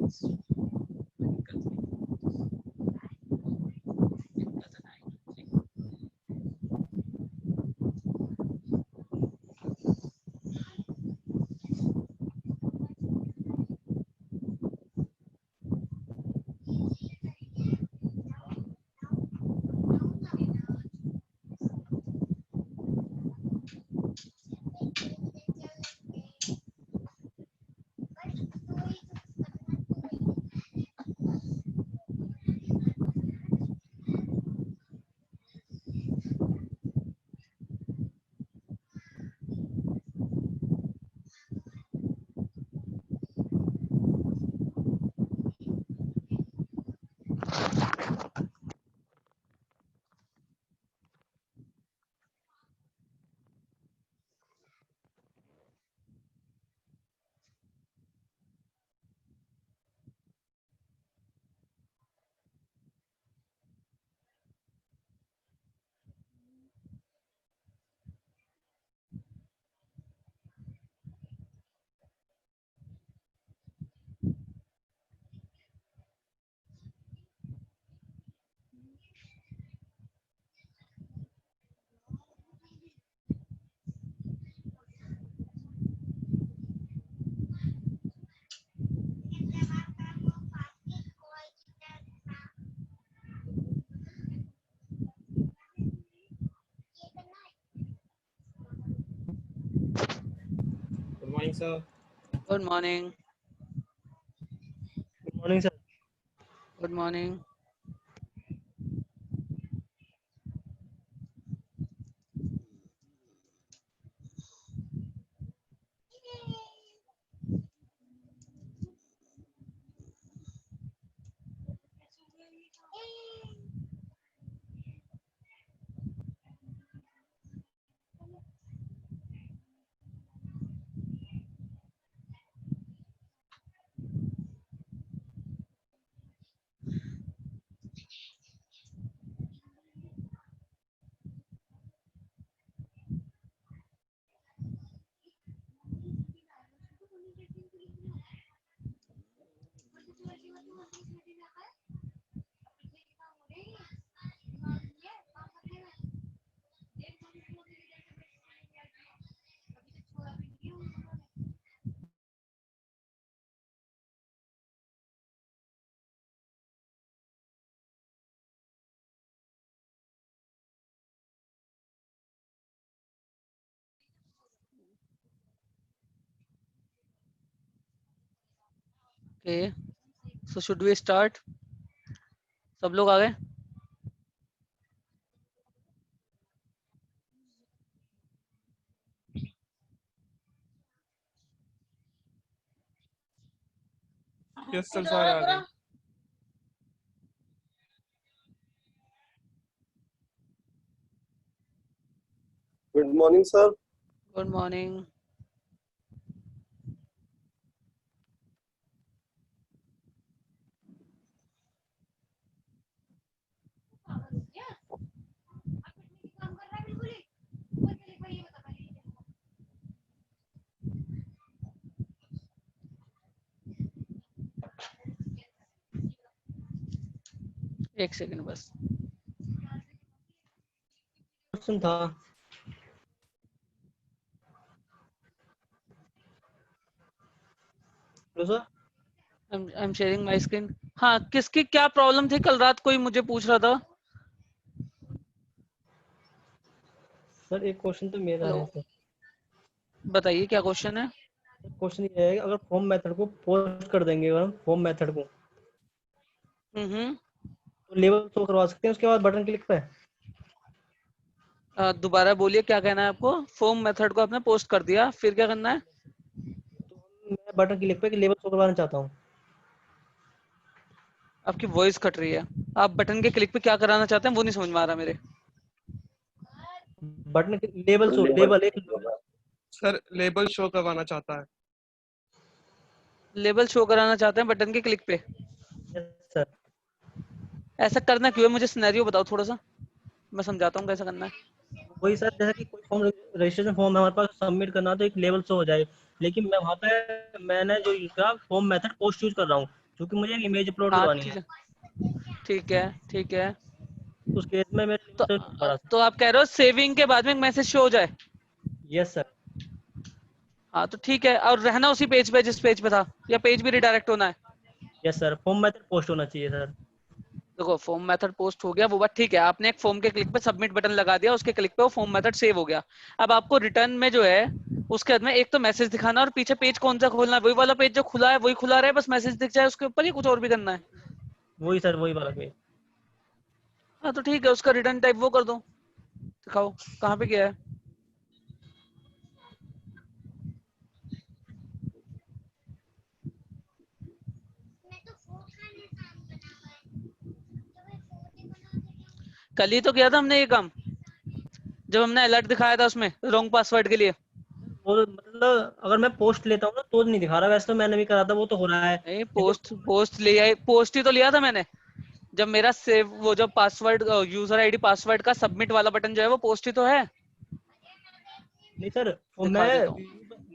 Good morning, sir. Good morning. Good morning, sir. Good morning. Okay. So should we start? सब लोग आ गए? Yes, sir. Sorry. Good morning, sir. Good morning. एक second बस. Question था. Hello, sir. I'm sharing my screen. हाँ, किसकी क्या problem थी कल रात कोई मुझे पूछ रहा था. सर एक क्वेश्चन तो मेरा है सर. बताइए क्या क्वेश्चन है. क्वेश्चन ये है कि अगर फॉर्म मेथड को पोस्ट कर देंगे अगर हम फॉर्म मेथड को तो लेबल शो करवा सकते हैं उसके बाद बटन क्लिक पे. दोबारा बोलिए क्या कहना है आपको. फॉर्म मेथड को आपने पोस्ट कर दिया फिर क्या करना है. तो मैं बटन क्लिक पे लेबल शो करवाना चाहता हूँ. आपकी वॉइस कट रही है. आप बटन के क्लिक पे क्या कराना चाहते हैं वो नहीं समझ में आ रहा मेरे. बटन लेबल शो लेबल एक सर लेबल शो करवाना चाहता है. लेबल शो कराना चाहते हैं बटन के क्लिक पे. सर ऐसा करना क्यों है मुझे सिनेरियो बताओ थोड़ा सा. मैं समझाता हूँ कैसा करना है. वही सर जैसा कि कोई फॉर्म रजिस्ट्रेशन फॉर्म है हमारे पास सबमिट करना तो एक लेबल शो हो जाए लेकिन मैं वहाँ पे मैंने जो यूज करा फॉर्म मेथड पोस्ट यूज कर रहा हूँ क्योंकि मुझे एक इमेज अपलोड हाँ करवानी ठीक है, है ठीक है ठीक है। उस केस में मेरे तो लिमिटेड नहीं पड़ा। तो आप कह रहे हो सेविंग के बाद में मैसेज शो हो जाए। Yes sir. हाँ तो ठीक है, और रहना उसी पेज पे जिस पेज पे था, या पेज भी रिडायरेक्ट होना है? Yes sir, form method post होना चाहिए सर। देखो फॉर्म मेथड पोस्ट हो गया वो बात ठीक है, आपने एक फॉर्म के क्लिक पे सबमिट बटन लगा दिया, उसके क्लिक पे वो फॉर्म मेथड सेव हो गया। अब आपको रिटर्न में जो है उसके बाद में एक तो मैसेज दिखाना, और पीछे पेज कौन सा खोलना है? वही वाला पेज जो खुला है वही खुला रहे, बस मैसेज दिख जाए उसके ऊपर, ही कुछ और भी करना है? वही सर, वही वाला पेज। हाँ तो ठीक है, उसका रिटर्न टाइप वो कर दो, दिखाओ कहाँ पे गया है। कल ही तो किया था हमने ये काम, जब हमने अलर्ट दिखाया था उसमें रॉन्ग पासवर्ड के लिए। वो मतलब अगर मैं पोस्ट लेता हूँ ना तो नहीं दिखा रहा, वैसे तो मैंने भी करा था, वो तो हो रहा है। नहीं लेकिन पोस्ट लिया, पोस्ट ही तो लिया था मैंने, जब मेरा सेव वो जो पासवर्ड यूजर आईडी पासवर्ड का सबमिट वाला बटन जो है वो पोस्ट ही तो है। नहीं सर, वो दिखा देता हूँ,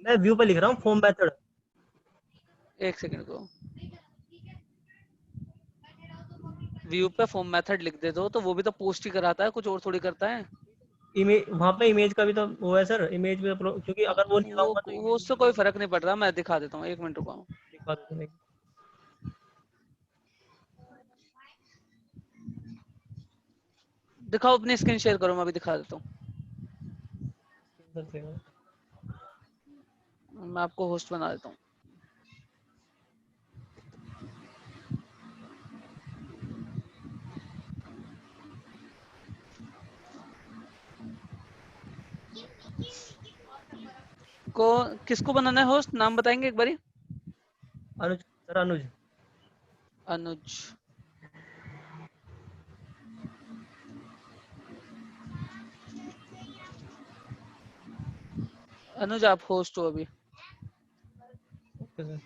मैं व्यू पे लिख रहा हूँ फॉर्म मेथड। एक सेकंड को। व्यू पे फॉर्म मेथड लिख दे दो तो वो भी तो पोस्ट ही कराता है, कुछ और थोड़ी करता है। इमेज वहाँ पे इमेज का भी तो वो है सर, इमेज भी अपलोड, क्योंकि अगर वो नहीं लगाऊंगा तो वो इमेज उससे भी कोई अपलोड फर्क नहीं पड़ रहा, मैं दिखा देता हूँ, एक मिनट रुको। दिखा देते हैं। दिखाओ अपनी स्क्रीन शेयर करो, मैं भी दिखा देता हूँ। मैं आपको होस्ट बना देता हूँ। को किसको बनाना है होस्ट, नाम बताएंगे एक बारी? अनुज सर, अनुज। अनुज। अनुज आप होस्ट हो अभी। Okay sir.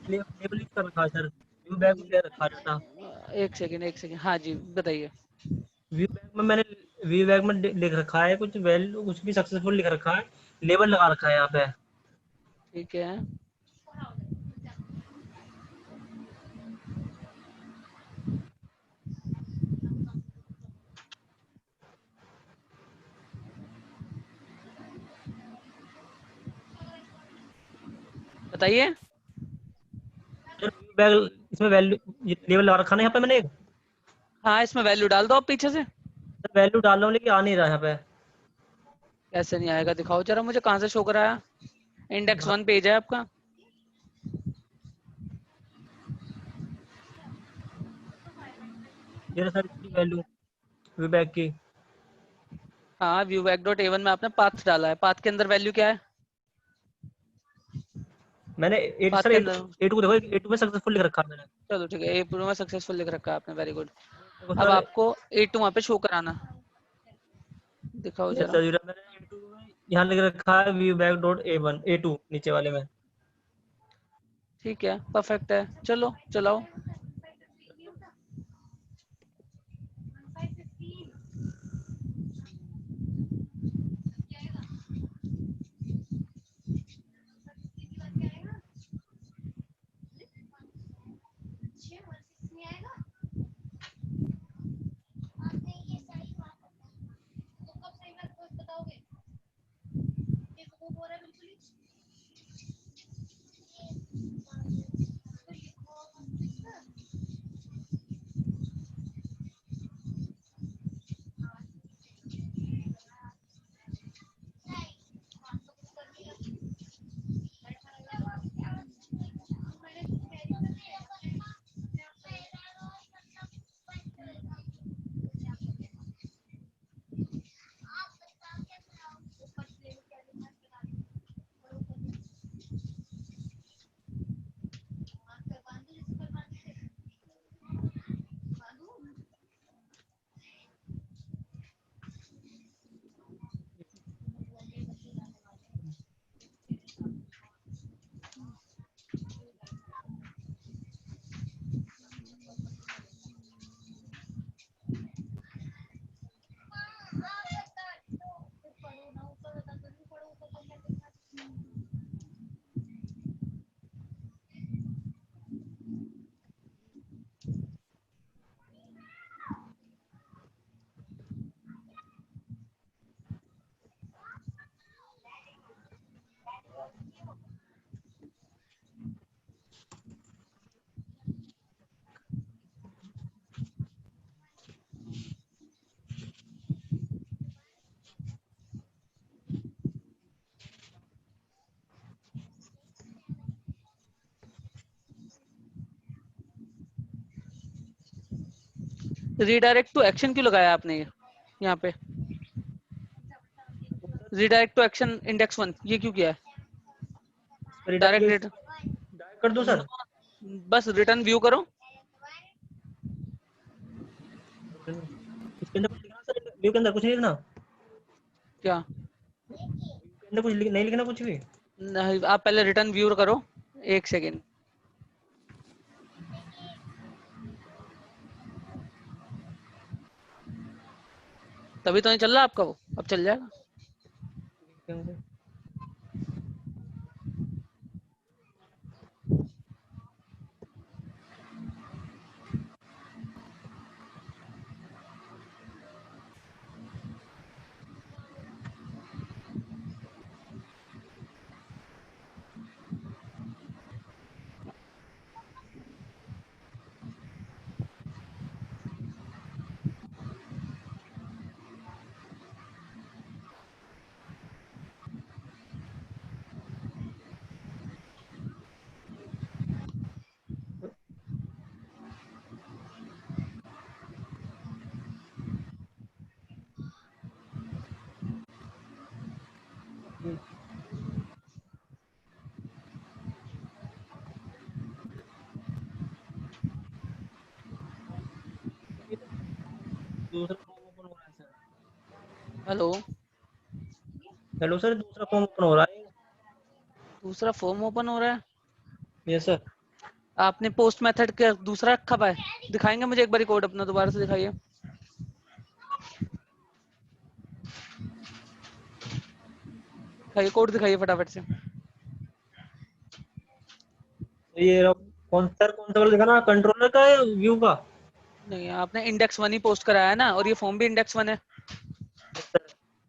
लेबल यूज कर रखा है सर, व्यू बैग में ले रखा डाटा। एक सेकंड हाँ जी बताइए। व्यू बैग में मैंने व्यू बैग में लिख रखा है कुछ वैल्यू, कुछ भी सक्सेसफुल लिख रखा है, लेबल लगा रखा है यहाँ पे। ठीक है बताइए। सर व्यू बैग, इसमें वैल्यू लेबल लगा रखा है ना यहाँ पे मैंने एक। हाँ इसमें वैल्यू डाल दो आप पीछे से। सर वैल्यू डाल रहा हूँ लेकिन आ नहीं रहा यहाँ पे। कैसे नहीं आएगा, दिखाओ जरा मुझे कहाँ से शो कराया। इंडेक्स 1 पेज है आपका। ये रहा सर इसकी वैल्यू, व्यू बैग की। हाँ व्यू बैक डॉट A1 में आपने पाथ डाला है, पाथ के अंदर वैल्यू क्या है? मैंने एट पाथ सर के एट, अंदर एट को देखो, एट में सक्सेसफुल लिख रखा है मैंने। चलो ठीक है, A2 में सक्सेसफुल लिख रखा है आपने, वेरी गुड। देखो अब सर, आपको A2 वहाँ पे शो कराना, दिखाओ ये जरा। सर मैंने A2 में यहाँ लिख रखा है view bag dot A1, A2 नीचे वाले में। ठीक है परफेक्ट है, चलो चलाओ। रीडायरेक्ट टू एक्शन क्यों लगाया आपने यहाँ पे? रीडायरेक्ट टू एक्शन इंडेक्स 1 ये क्यों किया है? डायरेक्ट डायरेक्ट कर दूं सर? बस रिटर्न व्यू करो। इसके अंदर कुछ लिखना सर? व्यू के अंदर कुछ नहीं लिखना? क्या के अंदर कुछ नहीं लिखना कुछ भी? नहीं, आप पहले रिटर्न व्यू करो, एक सेकेंड। तभी तो नहीं चल रहा आपका वो, अब चल जाएगा। के अंदर दूसरा फॉर्म ओपन हो रहा है सर। हेलो, हेलो सर, दूसरा फॉर्म ओपन हो रहा है। दूसरा फॉर्म ओपन हो रहा है? Yes sir. आपने पोस्ट मेथड का दूसरा रखा हुआ है? दिखाएंगे मुझे एक बार कोड अपना, दोबारा से दिखाइए। कोड दिखाइए फटाफट से। तो ये कौन सा वाला दिखाना, कंट्रोलर का या व्यू का? नहीं, आपने इंडेक्स 1 ही पोस्ट कराया है ना, और ये फॉर्म भी इंडेक्स 1 है।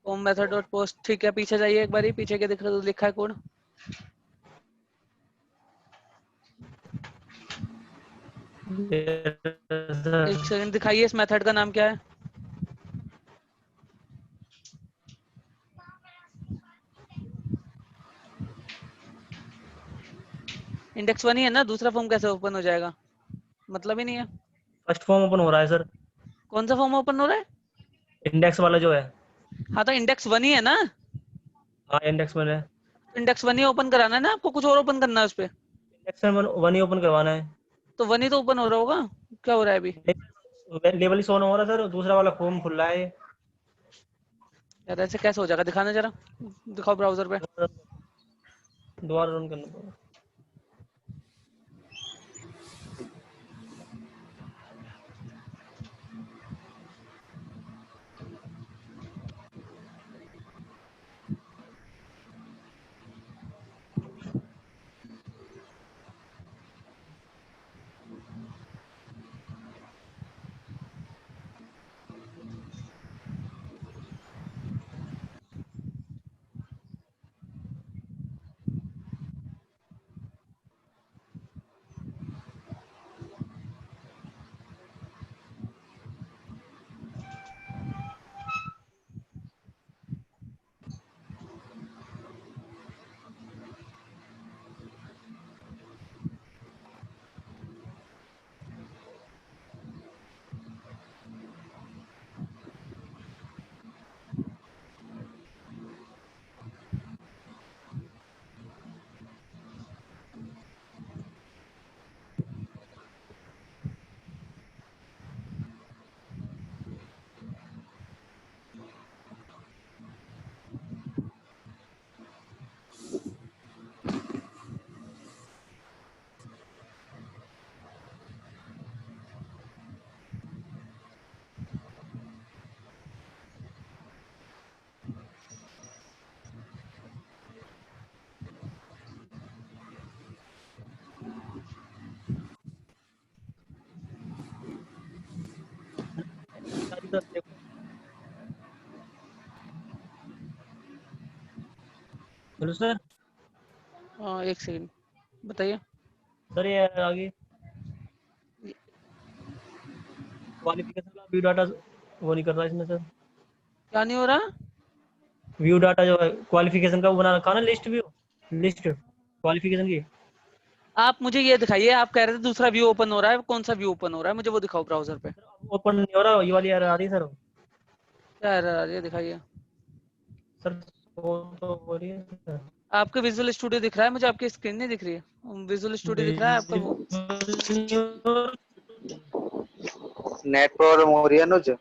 फॉर्म मेथड डॉट पोस्ट, ठीक है। पीछे जाइए एक बार, पीछे क्या लिखा है कोड? एक सेकंड दिखाइए, इस मेथड का नाम क्या है? इंडेक्स 1 ही है ना, दूसरा फॉर्म कैसे ओपन हो जाएगा? मतलब ही नहीं है। फर्स्ट फॉर्म ओपन हो रहा है सर। कौन सा फॉर्म ओपन हो रहा है? इंडेक्स वाला जो है। हाँ तो इंडेक्स 1 ही है ना। हाँ, इंडेक्स वन है। इंडेक्स 1 ही ओपन कराना है ना आपको, कुछ और ओपन करना है उस पे? इंडेक्स वन ही ओपन करवाना है। तो 1 ही तो ओपन हो रहा होगा, क्या हो रहा है अभी? लेवल ही शो हो रहा है सर, दूसरा वाला फॉर्म खुल रहा है। यार ऐसे कैसे हो जाएगा? दिखाना जरा, दिखाओ ब्राउजर पे। दोबारा रन करना पड़ेगा। Hello sir. हाँ एक सेकंड, बताइए। सर ये आगे क्वालिफिकेशन का व्यू डाटा वो नहीं कर रहा इसमें सर। क्या नहीं हो रहा? व्यू डाटा जो है क्वालिफिकेशन का वो बना रखा ना, लिस्ट व्यू, लिस्ट क्वालिफिकेशन की। आप मुझे ये दिखाइए, आप कह रहे थे दूसरा व्यू ओपन हो रहा है, कौन सा व्यू ओपन हो रहा है, मुझे वो दिखाओ ब्राउजर पे। ओपन नहीं हो रहा, ये वाली एरर आ रही है सर। क्या एरर आ रही है, दिखाइए। सर वो तो हो रही है सर। आपके विजुअल स्टूडियो दिख रहा है मुझे, आपकी स्क्रीन नहीं दिख रही है। विजुअल स्टूडियो दिख रहा है आपका वो? नेट प्रॉब्लम हो रही है अनुज।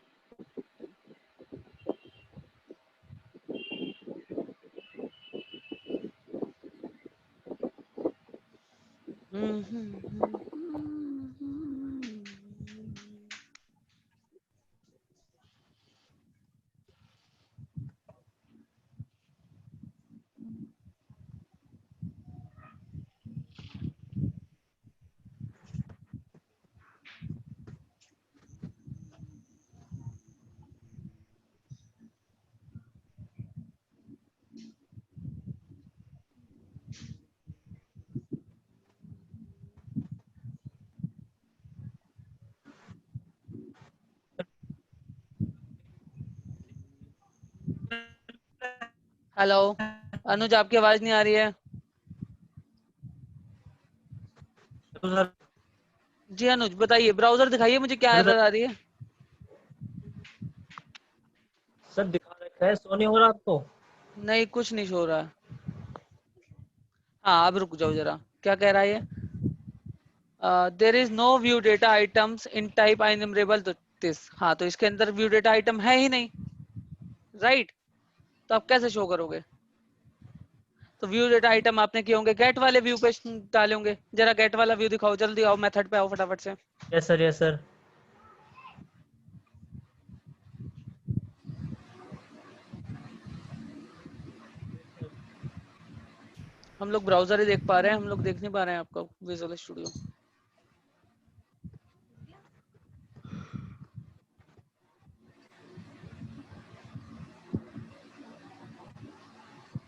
हेलो अनुज, आपकी आवाज नहीं आ रही है। तो सर जी अनुज बताइए, ब्राउजर दिखाइए मुझे, क्या हेलो एरर सर। आ रही है। सर दिखा रखा है, सो नहीं हो रहा आपको? नहीं कुछ नहीं शो रहा है। हाँ अब रुक जाओ जरा, क्या कह रहा है ये? There is no view data items in type enumerable to this. हाँ तो इसके अंदर व्यू डेटा आइटम है ही नहीं, राइट? तो आप कैसे शो करोगे? तो व्यू डेटा आइटम आपने किए होंगे गेट वाले व्यू पे डाले होंगे। जरा गेट वाला व्यू दिखाओ, जल्दी आओ मेथड पे आओ फटाफट से। Yes sir, yes sir. हम लोग ब्राउजर ही देख पा रहे हैं, हम लोग देख नहीं पा रहे हैं आपका विजुअल स्टूडियो।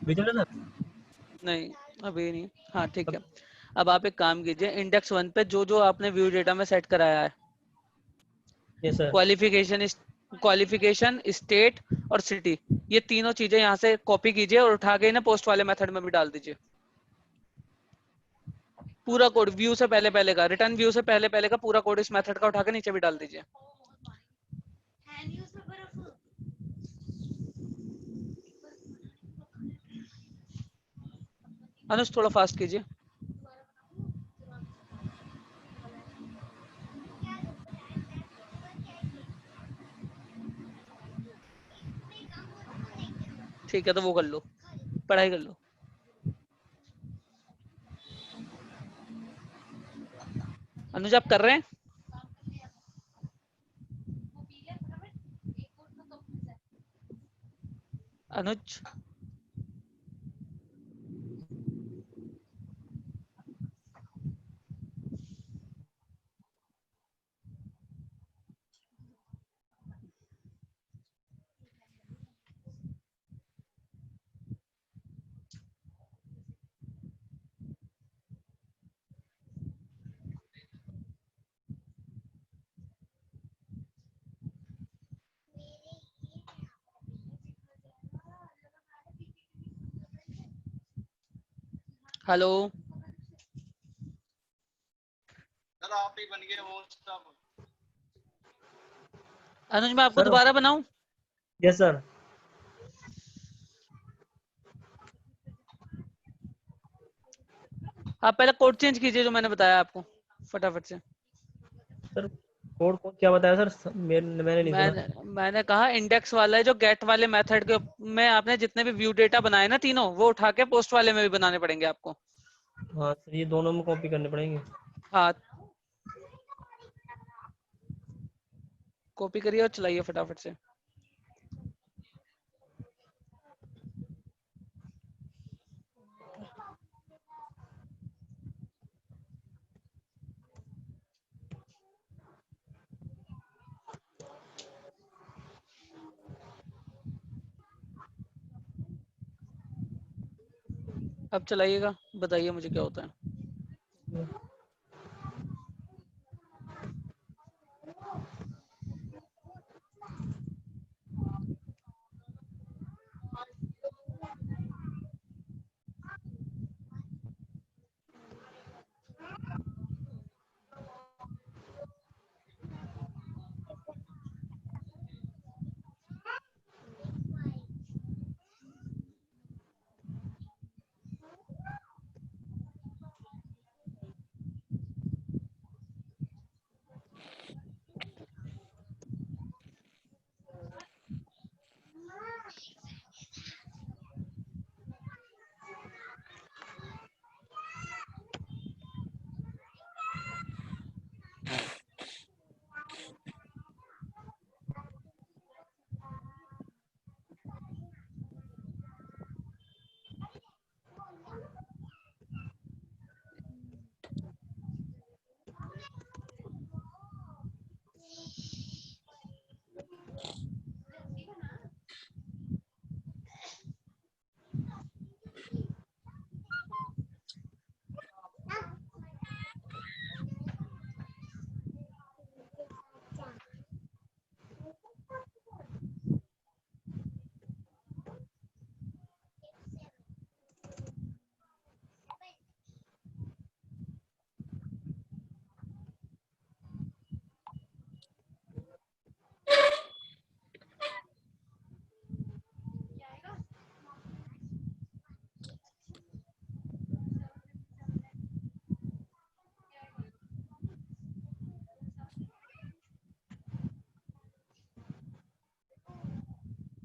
विजुअल है सर। नहीं अभी नहीं। हाँ ठीक है। अब आप एक काम कीजिए, इंडेक्स 1 पे जो जो आपने व्यू डेटा में सेट कराया है, yes sir. Qualification, qualification, state और सिटी, ये तीनों चीजें यहाँ से कॉपी कीजिए और उठा के ना पोस्ट वाले मेथड में भी डाल दीजिए। पूरा कोड व्यू से पहले पहले का, रिटर्न व्यू से पहले पहले का पूरा कोड इस मेथड का उठा के नीचे भी डाल दीजिए। अनुज थोड़ा फास्ट कीजिए। ठीक है तो वो कर लो, पढ़ाई कर लो। अनुज आप कर रहे हैं? अनुज हेलो। आप ही बन गए वो सब। अनुज मैं आपको सर दोबारा बनाऊं? Yes sir. आप पहले कोड चेंज कीजिए जो मैंने बताया आपको, फटाफट से। सर कोड को क्या बताया सर? मैंने नहीं सुना। मैंने कहा इंडेक्स वाला है जो गेट वाले मेथड के में आपने जितने भी व्यू डेटा बनाए ना तीनों, वो उठा के पोस्ट वाले में भी बनाने पड़ेंगे आपको। हाँ सर, ये दोनों में कॉपी करने पड़ेंगे। हाँ कॉपी करिए और चलाइए फटाफट से। अब चलाइएगा, बताइए मुझे क्या होता है।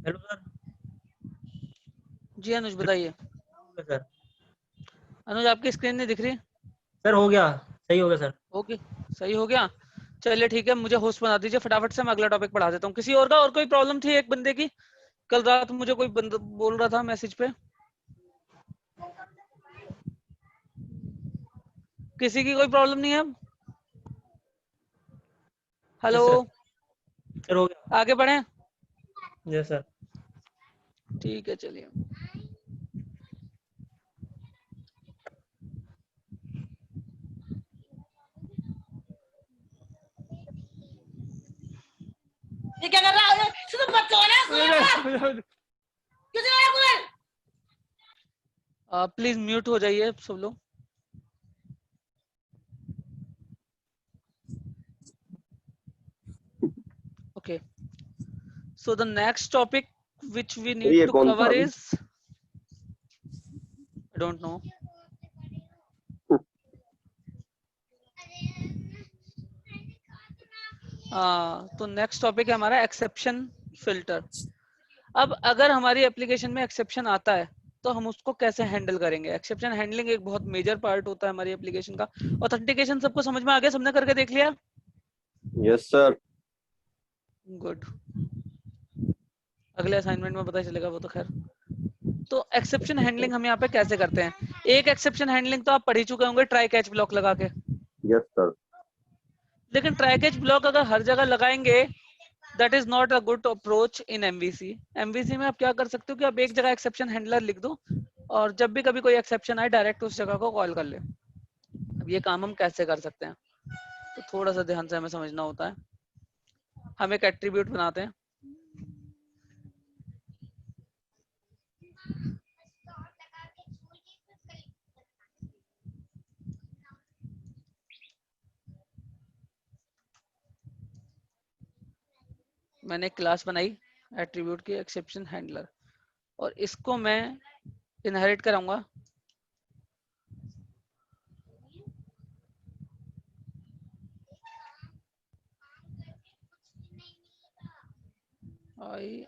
Hello sir. जी अनुज बताइए। सर अनुज आपकी स्क्रीन नहीं दिख रही। सर हो गया, सही हो गया सर। ओके सही हो गया। चलिए ठीक है, मुझे होस्ट बना दीजिए फटाफट से, मैं अगला टॉपिक पढ़ा देता हूँ। किसी और का और कोई प्रॉब्लम थी एक बंदे की? कल रात मुझे कोई बंदा बोल रहा था मैसेज पे। किसी की कोई प्रॉब्लम नहीं है अब? Hello, yes sir. सर हो गया। आगे बढ़े। Yes sir. ठीक है चलिए। ये क्या कर रहा है? सुनो बच्चों ने प्लीज म्यूट हो जाइए सब लोग। Okay, so the next topic which we need ये to कौन था cover अभी? is, I don't know. तो नेक्स्ट टॉपिक है हमारा एक्सेप्शन फिल्टर। अब अगर हमारी एप्लीकेशन में एक्सेप्शन आता है तो हम उसको कैसे हैंडल करेंगे? एक्सेप्शन हैंडलिंग एक बहुत मेजर पार्ट होता है हमारी एप्लीकेशन का। ऑथेंटिकेशन सबको समझ में आ गया? सबने करके देख लिया? Yes sir. गुड, अगले असाइनमेंट में पता चलेगा वो तो खैर। तो एक्सेप्शन हैंडलिंग हम यहाँ पे कैसे करते हैं? एक एक्सेप्शन हैंडलिंग तो आप पढ़ ही चुके होंगे, ट्राई कैच ब्लॉक लगा के। Yes sir. लेकिन ट्राई कैच ब्लॉक अगर हर जगह लगाएंगे, that is not a good approach in MVC. MVC में आप क्या कर सकते हो कि आप एक जगह एक्सेप्शन हैंडलर लिख दो और जब भी कभी कोई एक्सेप्शन आए डायरेक्ट उस जगह को कॉल कर ले। अब ये काम हम कैसे कर सकते हैं? तो थोड़ा सा ध्यान से हमें समझना होता है। हम एक एट्रीब्यूट बनाते हैं। मैंने एक क्लास बनाई एट्रीब्यूट की एक्सेप्शन हैंडलर, और इसको मैं इनहेरिट कराऊंगा आई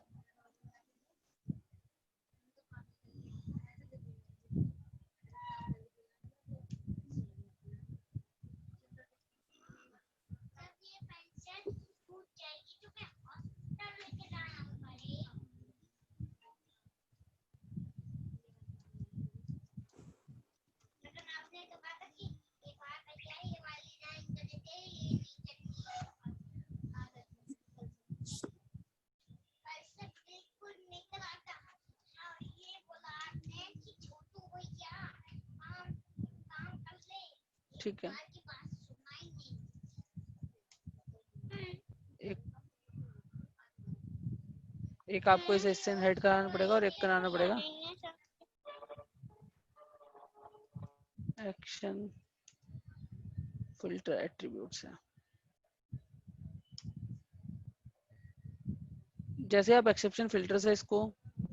ठीक है। एक एक आपको इसे इससे इनहेरिट कराना पड़ेगा और एक कराना पड़ेगा एक्शन फिल्टर एट्रीब्यूट से। जैसे आप एक्सेप्शन फिल्टर से इसको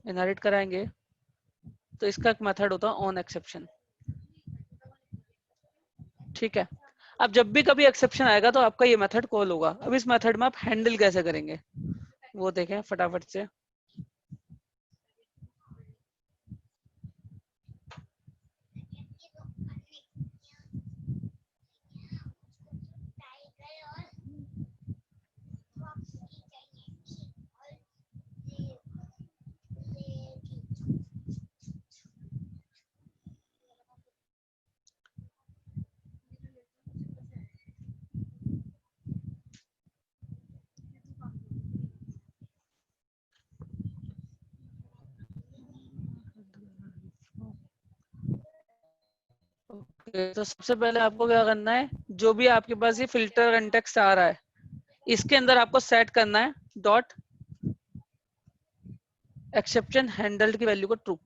इनहेरिट कराएंगे तो इसका एक मेथड होता है ऑन एक्सेप्शन। ठीक है, अब जब भी कभी एक्सेप्शन आएगा तो आपका ये मेथड कॉल होगा। अब इस मेथड में आप हैंडल कैसे करेंगे वो देखें फटाफट से। तो सबसे पहले आपको क्या करना है, जो भी आपके पास ये फिल्टर कंटेक्स्ट आ रहा है इसके अंदर आपको सेट करना है डॉट एक्सेप्शन हैंडल्ड की वैल्यू को ट्रू।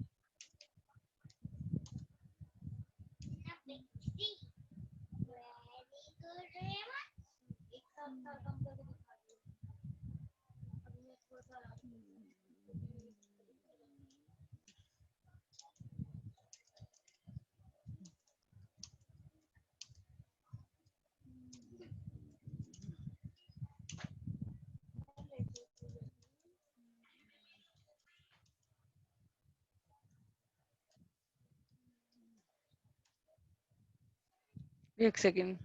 एक सेकेंड।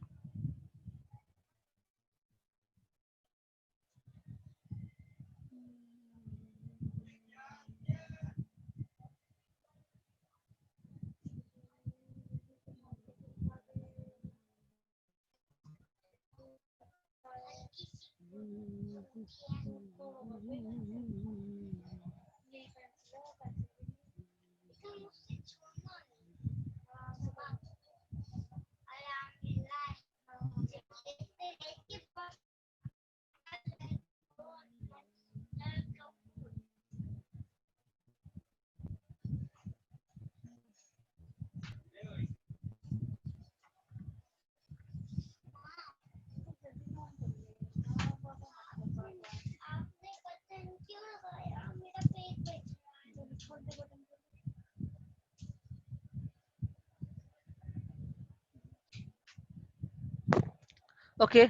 ओके,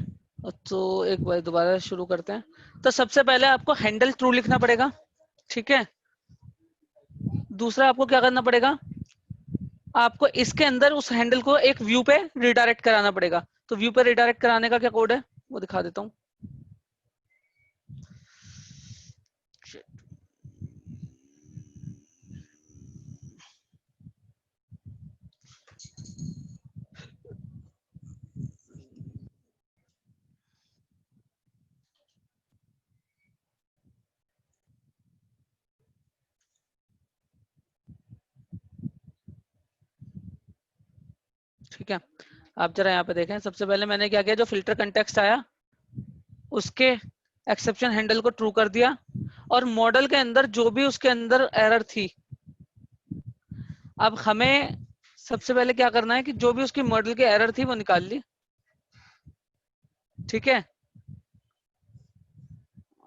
तो एक बार दोबारा शुरू करते हैं। तो सबसे पहले आपको हैंडल ट्रू लिखना पड़ेगा, ठीक है। दूसरा आपको क्या करना पड़ेगा, आपको इसके अंदर उस हैंडल को एक व्यू पे रिडायरेक्ट कराना पड़ेगा। तो व्यू पे रिडायरेक्ट कराने का क्या कोड है वो दिखा देता हूँ। ठीक है, आप जरा यहाँ पे देखें। सबसे पहले मैंने क्या किया, जो फिल्टर कंटेक्स्ट आया उसके एक्सेप्शन हैंडल को ट्रू कर दिया, और मॉडल के अंदर जो भी उसके अंदर एरर थी, अब हमें सबसे पहले क्या करना है कि जो भी उसकी मॉडल की एरर थी वो निकाल ली, ठीक है।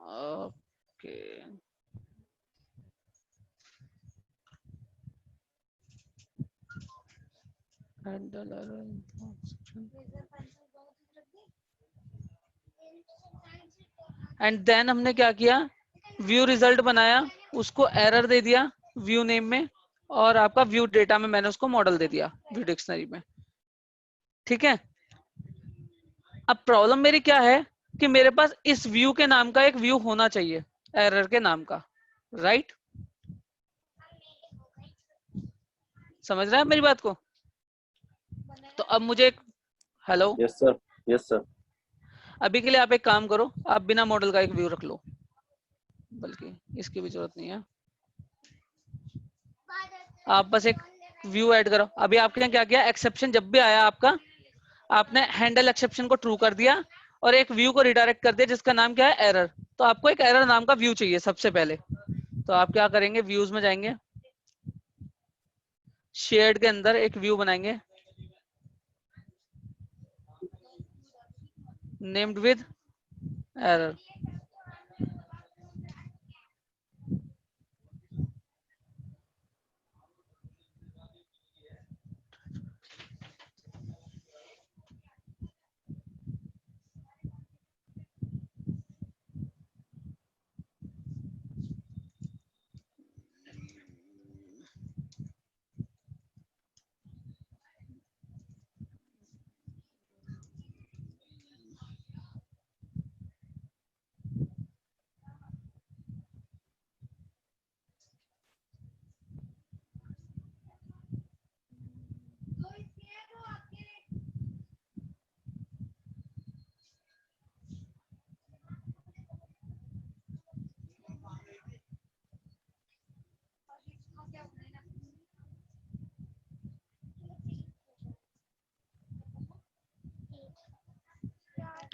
ओके, हैंडल एंड देन हमने क्या किया, व्यू रिजल्ट बनाया, उसको एरर दे दिया व्यू नेम में, और आपका व्यू डेटा में मैंने उसको मॉडल दे दिया व्यू डिक्शनरी में, ठीक है। अब प्रॉब्लम मेरी क्या है कि मेरे पास इस व्यू के नाम का एक व्यू होना चाहिए, एरर के नाम का, राइट। समझ रहे हैं आप मेरी बात को। तो अब मुझे एक, hello, Yes, sir. Yes, sir. अभी के लिए आप एक काम करो, आप बिना मॉडल का एक व्यू रख लो, बल्कि इसकी भी जरूरत नहीं है, आप बस एक व्यू ऐड करो। अभी आपने क्या किया, एक्सेप्शन जब भी आया आपका, आपने हैंडल एक्सेप्शन को ट्रू कर दिया और एक व्यू को रिडायरेक्ट कर दिया जिसका नाम क्या है, एरर। तो आपको एक एरर नाम का व्यू चाहिए सबसे पहले। तो आप क्या करेंगे, व्यूज में जाएंगे, शेयर्ड के अंदर एक व्यू बनाएंगे नेम्ड विद एरर।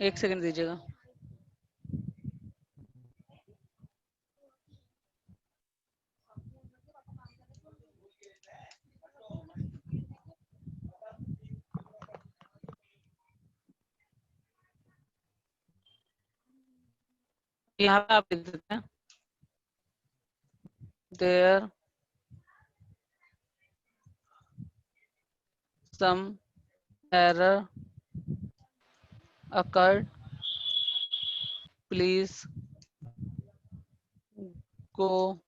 एक सेकंड दीजिएगा। यहाँ पे आप लिख देते हैं there some error occurred, please go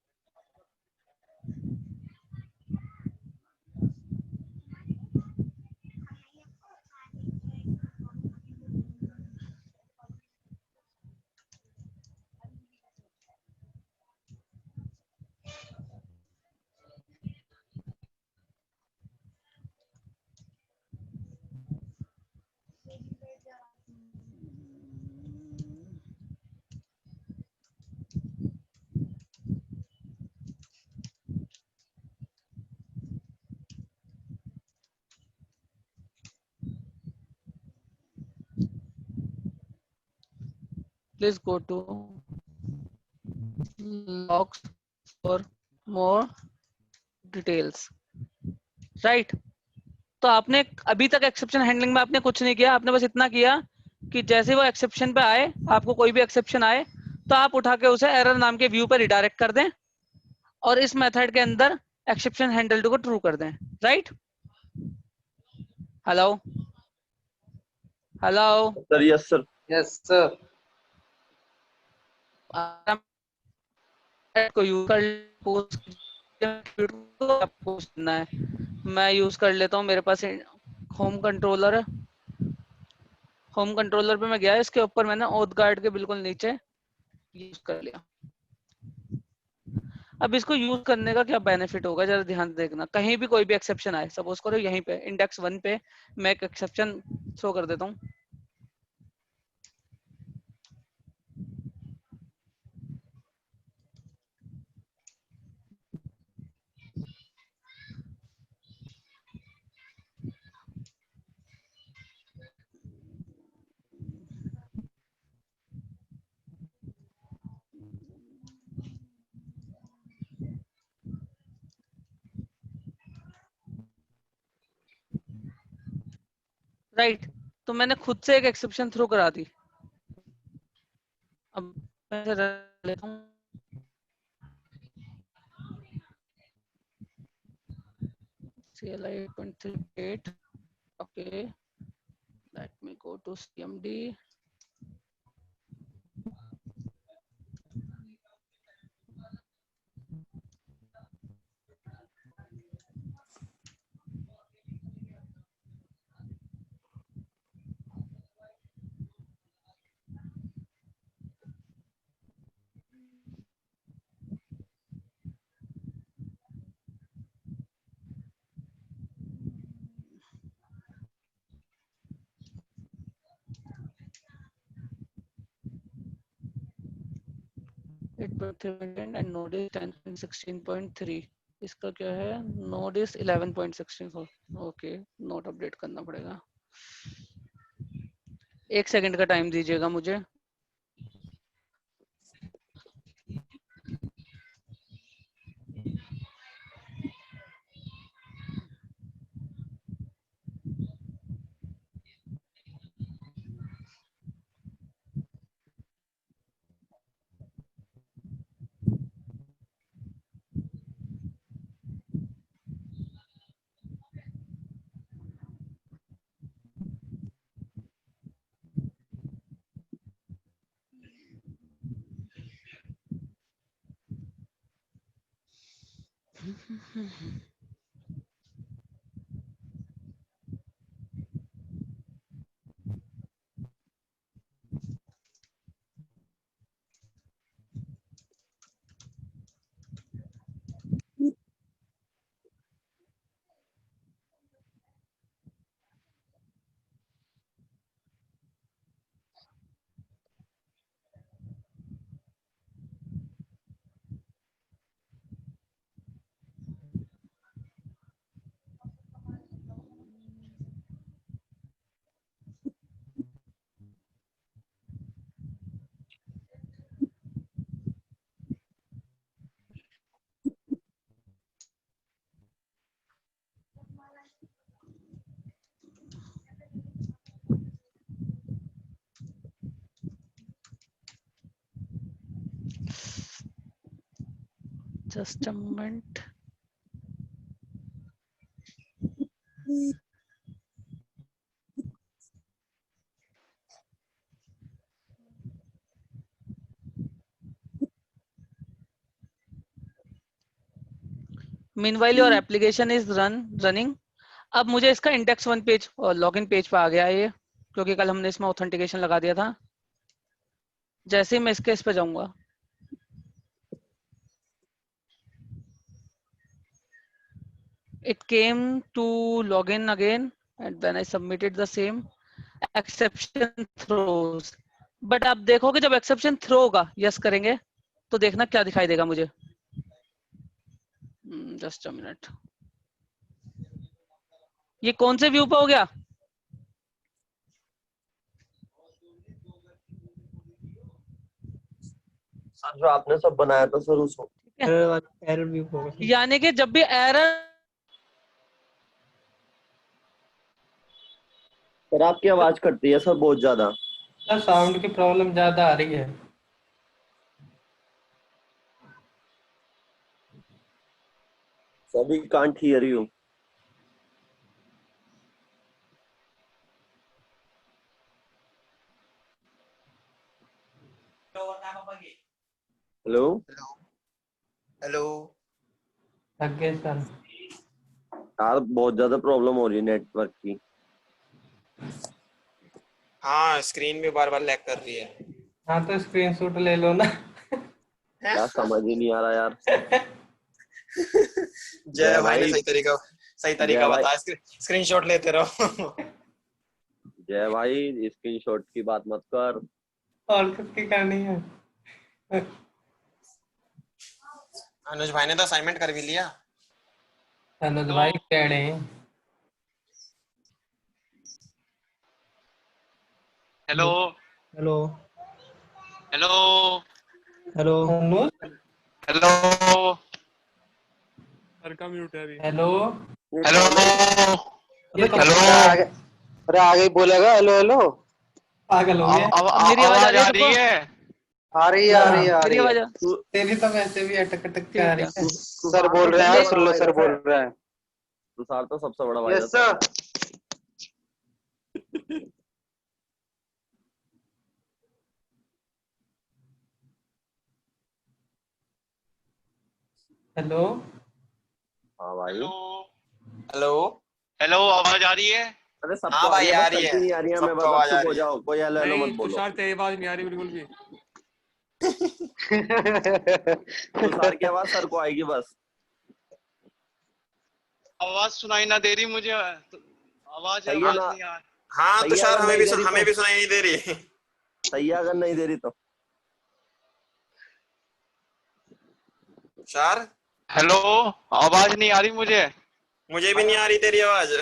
Please go to logs for more details. Right? तो आपने अभी तक एक्सेप्शन हैंडलिंग में आपने कुछ नहीं किया, आपने बस इतना किया कि जैसे वो एक्सेप्शन पे आए, आपको कोई भी एक्सेप्शन आए तो आप उठा के उसे एरर नाम के व्यू पे रिडायरेक्ट कर दें और इस मेथड के अंदर एक्सेप्शन हैंडल्ड को ट्रू कर दें. Right? Hello hello Sir, yes, sir. Yes sir. को यूज कर पोस्ट आपको सुनना है. मैं यूज कर लेता हूँ, मेरे पास होम कंट्रोलर है. होम कंट्रोलर पे मैं गया, इसके ऊपर मैंने ऑथ गार्ड के बिल्कुल नीचे यूज कर लिया. अब इसको यूज करने का क्या बेनिफिट होगा जरा ध्यान देखना. कहीं भी कोई भी एक्सेप्शन आए, सपोज करो यहीं पे इंडेक्स 1 पे मैं एक एक्सेप्शन शो कर देता हूँ. राइट? तो मैंने खुद से एक एक्सेप्शन थ्रो करा दी. अब मैं इसे रख लेता हूँ. CLI 8.38. Okay, let me go to CMD. And node is 10.16.3. इसका क्या है? Node is 11.64. Okay, note update करना पड़ेगा. 1 सेकंड का टाइम दीजिएगा मुझे. Just a moment. Meanwhile your application is running. अब मुझे इसका इंडेक्स 1 पेज और लॉगिन पेज पे आ गया है ये, क्योंकि कल हमने इसमें ऑथेंटिकेशन लगा दिया था. जैसे ही मैं इसके इस पे जाऊंगा, it came to login again and then I submitted the same exception throws. But आप देखोगे जब एक्सेप्शन थ्रो होगा, यस करेंगे तो देखना क्या दिखाई देगा मुझे. Just a minute. ये कौन से व्यू पे हो गया? सर जो आपने सब बनाया था सर उसको। एरर भी होगा। यानी कि जब भी एरर, सर आपकी आवाज कटती है सर बहुत ज्यादा। सर साउंड की प्रॉब्लम ज्यादा आ रही है। सभी can't hear you. Hello hello. थक गए सर। यार बहुत ज्यादा प्रॉब्लम हो रही है नेटवर्क की। हाँ, स्क्रीन भी बार बार लैग कर रही है। हाँ तो स्क्रीनशॉट ले लो ना। क्या समझ ही नहीं आ रहा यार। जय भाई ने सही जय तरीका भाई बताया, स्क्रीनशॉट लेते रहो। जय भाई स्क्रीनशॉट की बात मत कर। और किसकी करनी है? अनुज भाई ने तो असाइनमेंट कर भी लिया। अनुज भाई कह रहे हैं। हेलो हेलो हेलो हेलो अनुज हेलो सर का म्यूट है अभी। हेलो। हेलो ये तो हेलो। अरे आगे बोलेगा हेलो हेलो। पागल हो गया। अब मेरी आवाज आ रही है सबको? आ रही है, आ रही है, आ मेरी रही आवाज है। तेरी तो वैसे भी अटक अटक के आ ठीक रही है। है। सर बोल रहे हैं, सुन लो, सर बोल रहे हैं। तुषार तो सबसे बड़ा भाई है यस सर। हेलो हाँ भाई। हेलो। हेलो आवाज आ रही है? अरे सबको हाँ आ रही भाई, है आ बस रही सबकी है, नहीं आ रही है। मैं सबको बस अब आवाज आ चुप हो रही है। जाओ, कोई हेलो हेलो नहीं मत बोलो। तुषार तेरी आवाज नहीं आ रही बिल्कुल भी। तुषार की आवाज सर को आएगी बस। आवाज सुनाई ना दे रही मुझे, आवाज सही है ना? नहीं आ रही। हाँ सही है तुषार, अगर नहीं दे रही हमें तो। भी सुनाई नहीं दे रही। सही है अगर नहीं दे रही तो। तुषार, हेलो आवाज नहीं आ रही मुझे भी नहीं आ रही तेरी आवाज।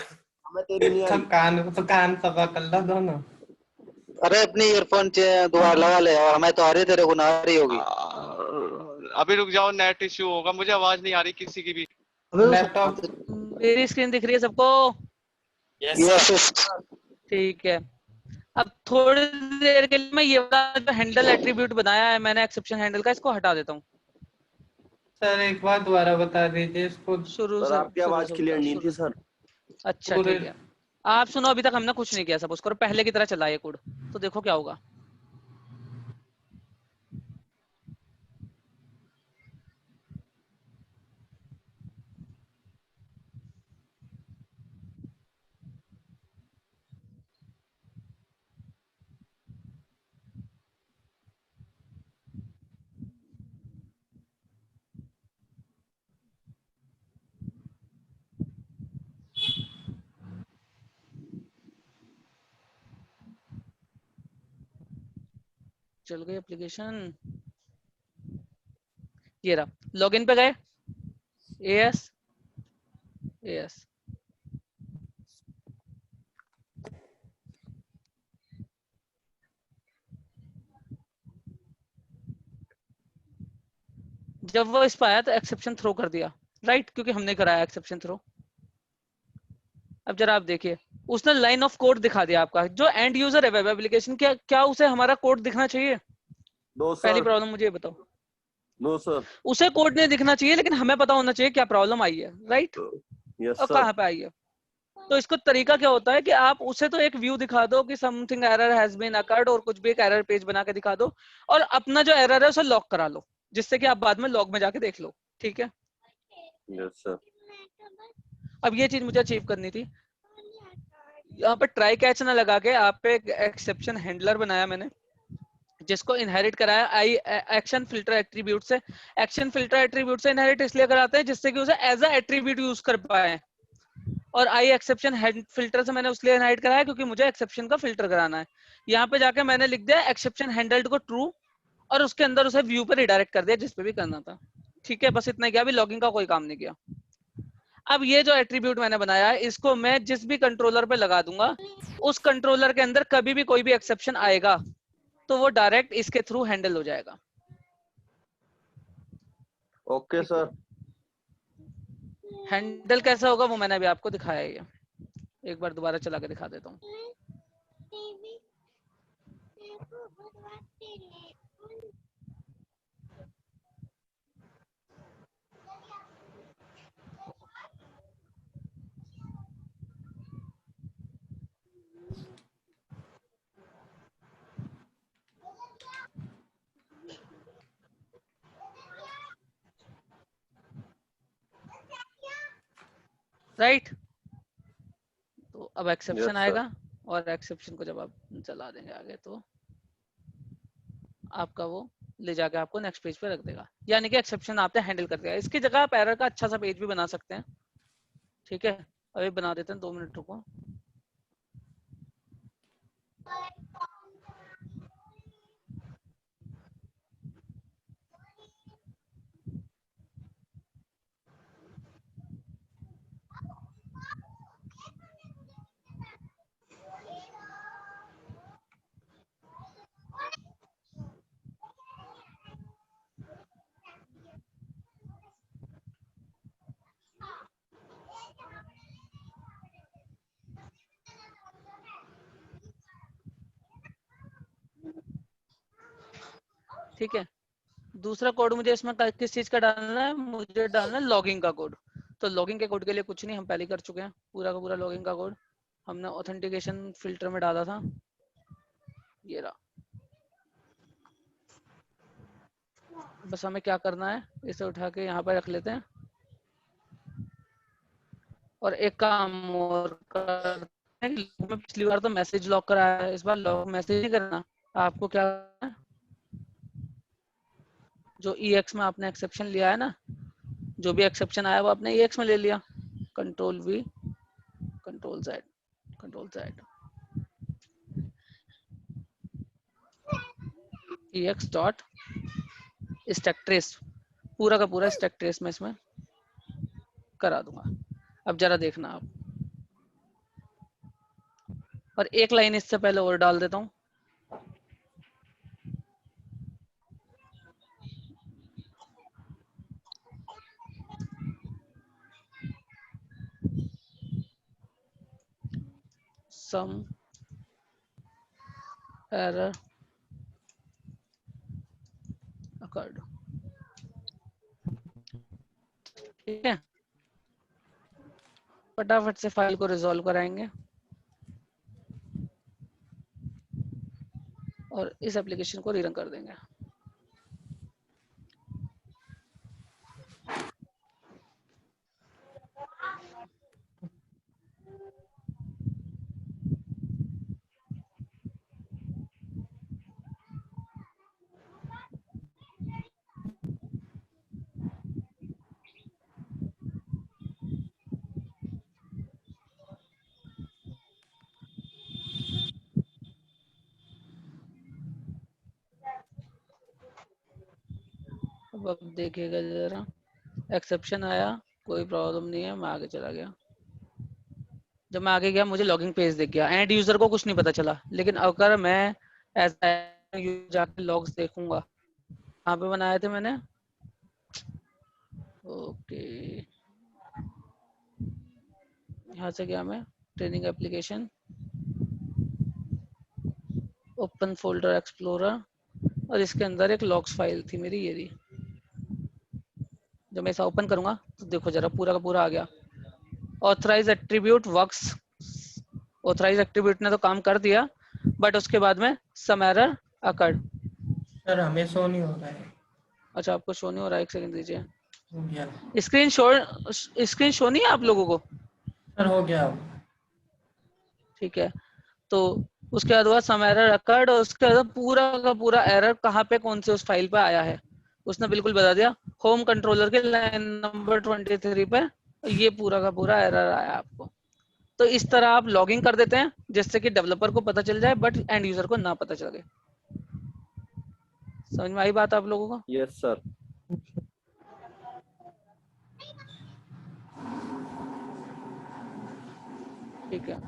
हमें तेरी नहीं आ रही। तो कान सफा कर लो दोनों। अरे अपनी ईयरफोन दोबारा लगा ले, और हमें तो आ रही, तेरे को ना आ रही होगी। अभी रुक जाओ, नेट इश्यू होगा, मुझे आवाज नहीं आ रही किसी की भी। लैपटॉप मेरी स्क्रीन दिख रही है सबको? यस। ठीक है। अब थोड़ी देर के लिए मैं ये वाला जो हैंडल एट्रीब्यूट बनाया है मैंने एक्सेप्शन हैंडल का, इसको हटा देता हूँ। सर एक बार दोबारा बता दीजिए इसको। शुरू सर से आपकी शुरू आवाज से क्लियर बता नहीं थी शुरू से। सर। अच्छा पूरे ठीक है, आप सुनो। अभी तक हमने कुछ नहीं किया, सपोज करो पहले की तरह चला ये कोड, तो देखो क्या होगा। चल गई एप्लीकेशन, ये रहा। लॉगिन पे गए, एएस एएस। जब वो इस पे आया तो एक्सेप्शन थ्रो कर दिया, राइट, क्योंकि हमने कराया एक्सेप्शन थ्रो। अब जरा आप देखिए, उसने लाइन ऑफ कोड दिखा दिया आपका। जो एंड यूजर है वेब एप्लीकेशन, क्या क्या उसे हमारा कोड दिखना चाहिए? नो पहली सर। प्रॉब्लम मुझे ये बताओ। No sir. उसे कोड नहीं दिखना चाहिए, लेकिन हमें पता होना चाहिए क्या प्रॉब्लम आई है, राइट, यस और सर। कहाँ पे आई है। तो इसको तरीका क्या होता है कि आप उसे तो एक व्यू दिखा दो कि something error has been occurred, और कुछ भी एक एरर पेज बना के दिखा दो, और अपना जो एरर है उसे लॉक करा लो, जिससे कि आप बाद में लॉग में जाके देख लो। ठीक है, यस सर। अब ये चीज मुझे अचीव करनी थी। यहाँ पे ट्राई कैच ना लगा के आप पे एक एक्सेप्शन हैंडलर बनाया मैंने, जिसको इनहेरिट कराया आई एक्शन फिल्टर एट्रीब्यूट से। एक्शन फिल्टर एट्रीब्यूट से इनहेरिट इसलिए कराते हैं जिससे कि उसे एज अ एट्रीब्यूट यूज कर पाए। और आई एक्सेप्शन फिल्टर से मैंने उसलिए इनहेरिट कराया क्योंकि मुझे एक्सेप्शन का फिल्टर कराना है। यहाँ पे जाके मैंने लिख दिया एक्सेप्शन हैंडल्ड को ट्रू, और उसके अंदर उसे व्यू पे रिडायरेक्ट कर दिया जिस पे भी करना था। ठीक है, बस इतना किया, अभी लॉगिंग का कोई काम नहीं किया। अब ये जो एट्रीब्यूट मैंने बनाया है, इसको मैं जिस भी कंट्रोलर पे लगा दूंगा, उस कंट्रोलर के अंदर कभी भी कोई भी एक्सेप्शन आएगा तो वो डायरेक्ट इसके थ्रू हैंडल हो जाएगा। Okay sir. हैंडल कैसा होगा वो मैंने अभी आपको दिखाया ही है, एक बार दोबारा चला के दिखा देता हूँ। राइट, तो अब एक्सेप्शन यस सर। आएगा, और एक्सेप्शन को जब आप चला देंगे आगे तो आपका वो ले जाके आपको नेक्स्ट पेज पे रख देगा, यानी कि एक्सेप्शन आपने हैंडल कर दिया। इसकी जगह आप एरर का अच्छा सा पेज भी बना सकते हैं। ठीक है, अभी बना देते हैं, 2 मिनट रुको। ठीक है, दूसरा कोड मुझे इसमें किस चीज का डालना है, मुझे डालना है लॉगिंग का कोड। तो लॉगिंग के कोड के लिए कुछ नहीं, हम पहले ही कर चुके हैं पूरा का पूरा लॉगिंग का कोड। हमने ऑथेंटिकेशन फिल्टर में डाला था, ये रहा। बस हमें क्या करना है, इसे उठा के यहाँ पे रख लेते हैं, और एक काम और करते हैं कि में पिछली बार तो मैसेज लॉक कराया है, इस बार लॉक मैसेज नहीं करना। आपको क्या करना है, जो EX में आपने एक्सेप्शन लिया है ना, जो भी एक्सेप्शन आया वो आपने EX में ले लिया, control V, control Z, control Z, EX dot stack trace, पूरा का पूरा स्टैक ट्रेस में इसमें करा दूंगा। अब जरा देखना आप, और एक लाइन इससे पहले और डाल देता हूँ। some error occurred। ठीक है, फटाफट से फाइल को रिजॉल्व कराएंगे और इस एप्लीकेशन को रीरन कर देंगे। अब देखिएगा जरा, एक्सेप्शन आया, कोई प्रॉब्लम नहीं है, मैं आगे चला गया। जब मैं आगे गया मुझे लॉगिंग पेज दिख गया, एंड यूजर को कुछ नहीं पता चला। लेकिन अगर मैं एज जाके लॉग्स देखूंगा, कहाँ पे बनाए थे मैंने, ओके यहाँ से गया मैं, training application, open folder explorer, और इसके अंदर एक लॉग्स फाइल थी मेरी, ये रही। जब मैं इसे ओपन करूंगा तो देखो जरा, पूरा का पूरा आ गया। Authorize attribute works, authorize attribute ने तो काम कर दिया, बट उसके बाद में सम एरर अकर्ड। सर हमें शो नहीं हो रहा है। अच्छा, आपको शो नहीं हो रहा है, एक सेकंड दीजिए। हो गया स्क्रीन शो नहीं है आप लोगों को? सर, हो गया। ठीक है, तो उसके बाद हुआ सम एरर अकर्ड, और उसके बाद पूरा का पूरा एरर कहाँ पे, कौन से उस फाइल पे आया है, उसने बिल्कुल बता दिया। होम कंट्रोलर के लाइन नंबर 23 पे ये पूरा का पूरा एरर आया आपको। तो इस तरह आप लॉगिंग कर देते हैं जिससे कि डेवलपर को पता चल जाए, बट एंड यूजर को ना पता चले। समझ में आई बात आप लोगों को? Yes sir. ठीक है,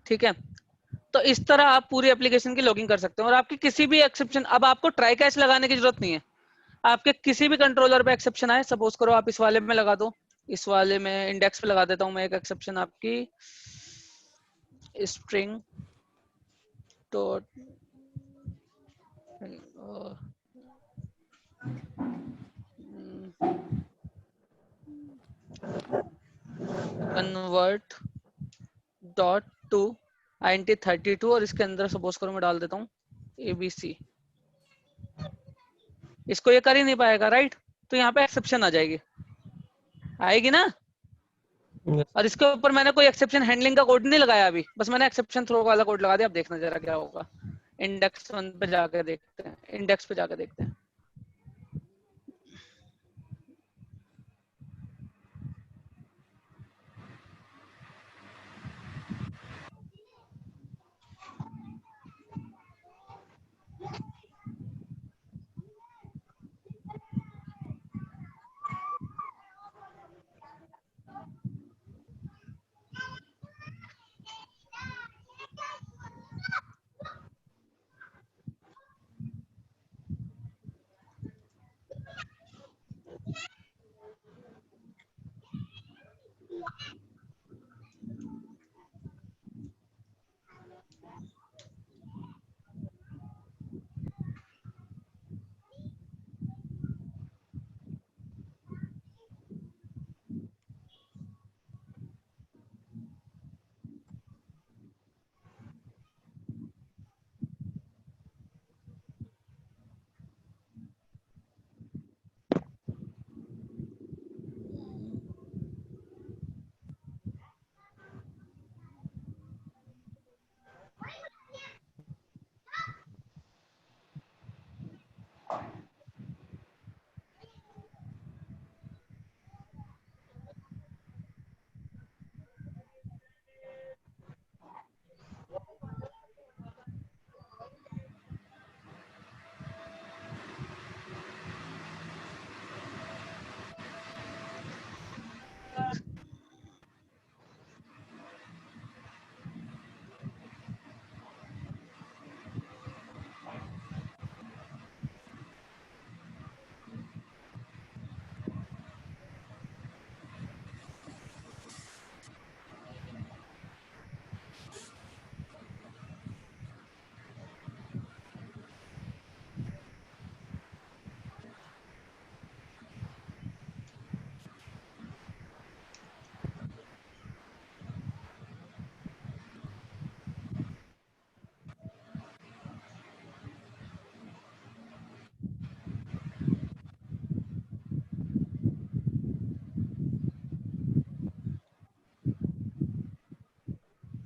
ठीक है। तो इस तरह आप पूरी एप्लीकेशन की लॉगिंग कर सकते हैं और आपकी किसी भी एक्सेप्शन, अब आपको ट्राई कैच लगाने की जरूरत नहीं है। आपके किसी भी कंट्रोलर पे एक्सेप्शन आए, सपोज करो आप इस वाले में लगा दो, इस वाले में इंडेक्स पे लगा देता हूं मैं एक एक्सेप्शन आपकी string dot convert dot to INT32 और इसके अंदर सपोज करो मैं डाल देता हूँ ABC। इसको ये कर ही नहीं पाएगा, राइट? तो यहाँ पे एक्सेप्शन आ जाएगी, आएगी ना। और इसके ऊपर मैंने कोई एक्सेप्शन हैंडलिंग का कोड नहीं लगाया अभी, बस मैंने एक्सेप्शन थ्रो वाला कोड लगा दिया। अब देखना जरा क्या होगा। इंडेक्स 1 पे जाके देखते हैं, इंडेक्स पे जाके देखते हैं।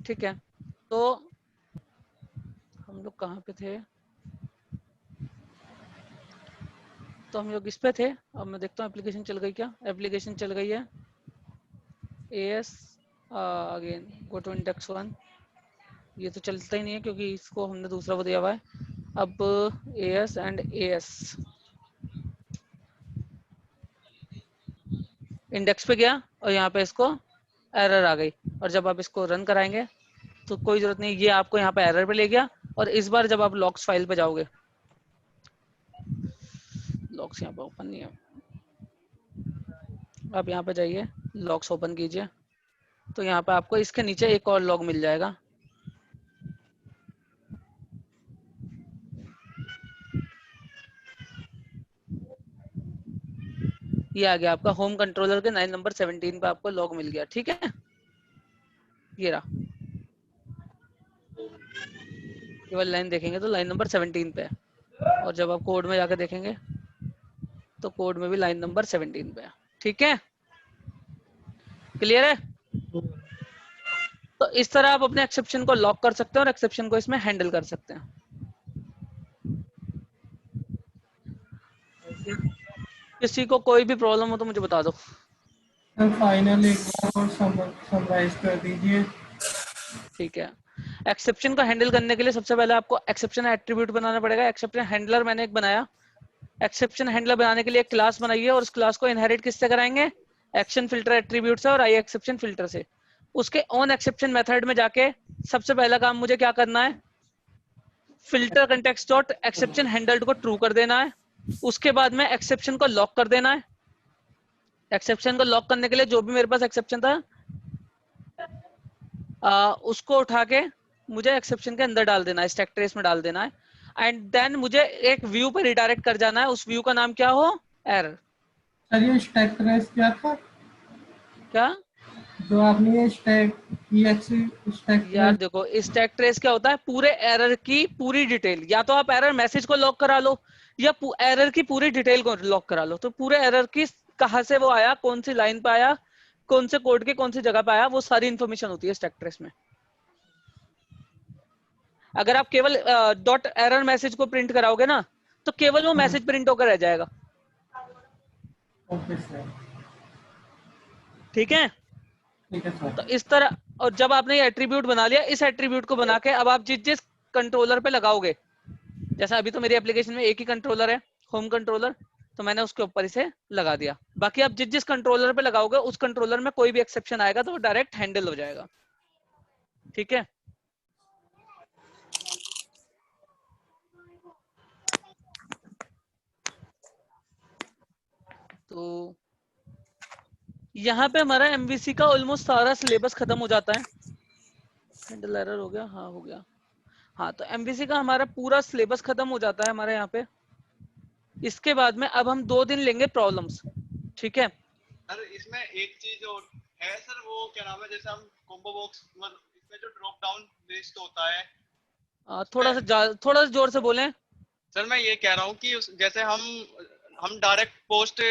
ठीक है, तो हम लोग कहाँ पे थे? तो हम लोग इस पे थे। अब मैं देखता हूँ एप्लीकेशन चल गई क्या। एप्लीकेशन चल गई है। AS again go to index 1। ये तो चलता ही नहीं है क्योंकि इसको हमने दूसरा वो दिया हुआ है। अब AS एंड AS इंडेक्स पे गया और यहाँ पे इसको एरर आ गई। और जब आप इसको रन कराएंगे तो कोई जरूरत नहीं, ये आपको यहाँ पे एरर पे ले गया। और इस बार जब आप लॉग्स फाइल पे जाओगे, लॉग्स यहाँ पे ओपन नहीं है, आप यहाँ पे जाइए, लॉग्स ओपन कीजिए, तो यहाँ पे आपको इसके नीचे एक और लॉग मिल जाएगा। ये आ गया आपका होम कंट्रोलर के लाइन नंबर 17 पे आपको लॉग मिल गया। ठीक है, ये रहा। केवल लाइन देखेंगे तो लाइन नंबर 17 पे है, और जब आप कोड में जाकर देखेंगे तो कोड में भी लाइन नंबर 17 पे है। ठीक है, क्लियर है? तो इस तरह आप अपने एक्सेप्शन को लॉक कर सकते हैं और एक्सेप्शन को इसमें हैंडल कर सकते हैं। किसी को कोई भी प्रॉब्लम हो तो मुझे बता दो। फाइनल एक बार और समराइज कर दीजिए। ठीक है, एक्सेप्शन को हैंडल करने के लिए सबसे पहले आपको एक्सेप्शन एट्रीब्यूट बनाना पड़ेगा। एक्सेप्शन हैंडलर मैंने एक बनाया। एक्सेप्शन हैंडलर बनाने के लिए एक क्लास बनाई है और उस क्लास को इनहेरिट किससे कराएंगे? एक्शन फिल्टर एट्रीब्यूट से और आई एक्सेप्शन फिल्टर से। उसके ऑन एक्सेप्शन मेथड में जाके सबसे पहला काम मुझे क्या करना है, filter context dot exception handled को ट्रू कर देना है। उसके बाद में एक्सेप्शन को लॉक कर देना है। एक्सेप्शन को लॉक करने के लिए जो भी मेरे पास एक्सेप्शन था उसको उठा के मुझे एक्सेप्शन के अंदर डाल देना है, स्टैक ट्रेस में डाल देना है। एंड देन मुझे एक व्यू पर रिडायरेक्ट कर जाना है, उस व्यू का नाम क्या हो, एरर। सर ये स्टैक ट्रेस क्या था क्या जो आपने ये स्टैक यार देखो, स्टैक ट्रेस क्या होता है, पूरे एरर की पूरी डिटेल, या तो आप एरर मैसेज को लॉक करा लो या एरर की पूरी डिटेल को लॉक करा लो। तो पूरे एरर की कहां से वो आया, कौन सी लाइन पे आया, कौन से कोड के कौन सी जगह पे आया, वो सारी इंफॉर्मेशन होती है स्टैक ट्रेस में। अगर आप केवल डॉट एरर मैसेज को प्रिंट कराओगे ना तो केवल वो मैसेज प्रिंट होकर रह जाएगा। ओके सर, ठीक है, ठीक है सर। तो इस तरह। और जब आपने ये एट्रीब्यूट बना लिया, इस एट्रीब्यूट को बना के अब आप जिस जिस कंट्रोलर पे लगाओगे, जैसा अभी तो मेरी एप्लीकेशन में एक ही कंट्रोलर है, होम कंट्रोलर, तो मैंने उसके ऊपर इसे लगा दिया। बाकी आप जिस जिस कंट्रोलर पे लगाओगे उस कंट्रोलर में कोई भी एक्सेप्शन आएगा तो वो डायरेक्ट हैंडल हो जाएगा। ठीक है, तो यहाँ पे हमारा एमवीसी का ऑलमोस्ट सारा सिलेबस खत्म हो जाता है। हैंडल एरर हो गया, हाँ हो गया। हाँ, तो एमवीसी का हमारा पूरा सिलेबस खत्म हो जाता है हमारे यहाँ पे। इसके बाद में अब हम 2 दिन लेंगे प्रॉब्लम्स। ठीक है, सर इसमें एक चीज और है सर, वो क्या नाम है, जैसे हम कॉम्बो बॉक्स इसमें जो ड्रॉप डाउन लिस्ट होता है, थोड़ा सा जोर से बोलें। सर मैं ये कह रहा हूँ कि जैसे हम डायरेक्ट पोस्ट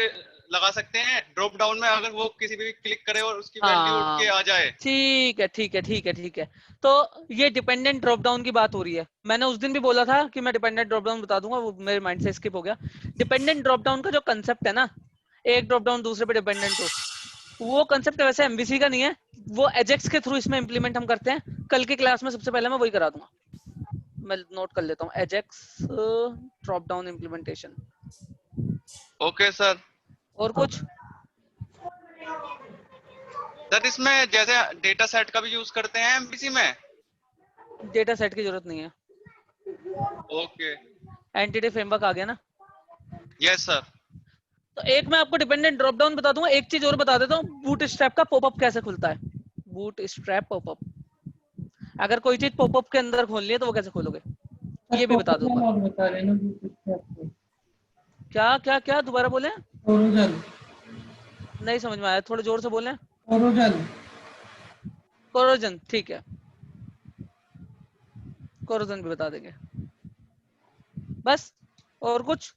लगा सकते हैं ड्रॉप डाउन में, अगर वो किसी भी क्लिक करे और उसकी वैल्यू उठ के आ जाए। ठीक है ठीक है ठीक है ठीक है। तो ये डिपेंडेंट ड्रॉप डाउन की बात हो रही है। मैंने उस दिन भी बोला था कि मैं डिपेंडेंट ड्रॉप डाउन बता दूंगा, वो मेरे माइंड से स्किप हो गया। डिपेंडेंट ड्रॉप डाउन का जो कंसेप्ट है ना, एक ड्रॉप डाउन दूसरे पे डिपेंडेंट हो, वो कंसेप्ट वैसे एमवीसी का नहीं है, वो एजेक्स के थ्रू इसमें इंप्लीमेंट हम करते हैं। कल की क्लास में सबसे पहले मैं वही करा दूंगा। मैं नोट कर लेता हूँ, Ajax drop down implementation. Okay sir. और कुछ सर इसमें जैसे डेटा सेट का भी यूज करते हैं एमवीसी में? डेटा सेट की जरूरत नहीं है, ओके, एंटिटी फ्रेमवर्क आ गया ना। Yes sir. तो एक मैं आपको डिपेंडेंट ड्रॉप डाउन बता दूंगा, एक चीज और बता देता हूँ, बूट स्ट्रैप का पॉपअप कैसे खुलता है। बूट स्ट्रैप पॉपअप, अगर कोई चीज पॉपअप के अंदर खोलनी है तो वो कैसे खोलोगे, ये भी बता दूंगा। और बता रहे हैं ना क्या क्या क्या दोबारा बोले, ओरोजल, नहीं समझ में आया, थोड़ा जोर से बोले। ओरोजल। कोरोजन, ठीक है, कोरोजन भी बता देंगे। बस, और कुछ?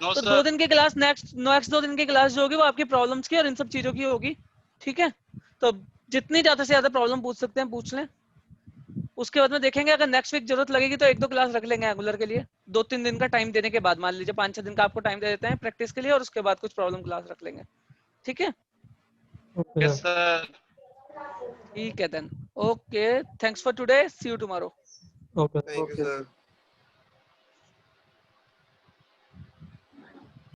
नो तो सर। 2 दिन की क्लास, नेक्स्ट 2 दिन की क्लास जो होगी वो आपकी प्रॉब्लम्स की और इन सब चीजों की होगी। ठीक है, तो जितनी ज्यादा से ज्यादा प्रॉब्लम पूछ सकते हैं पूछ लें। उसके बाद में देखेंगे, अगर नेक्स्ट वीक जरूरत लगेगी तो 1-2 क्लास रख लेंगे एंगुलर के लिए। 2-3 दिन का टाइम देने के बाद, मान लीजिए 5-6 दिन का आपको टाइम दे देते हैं प्रैक्टिस के लिए, और उसके बाद कुछ प्रॉब्लम क्लास रख लेंगे। ठीक है, यस सर। ठीक है then, okay, thanks for today, see you tomorrow. Okay thank you sir.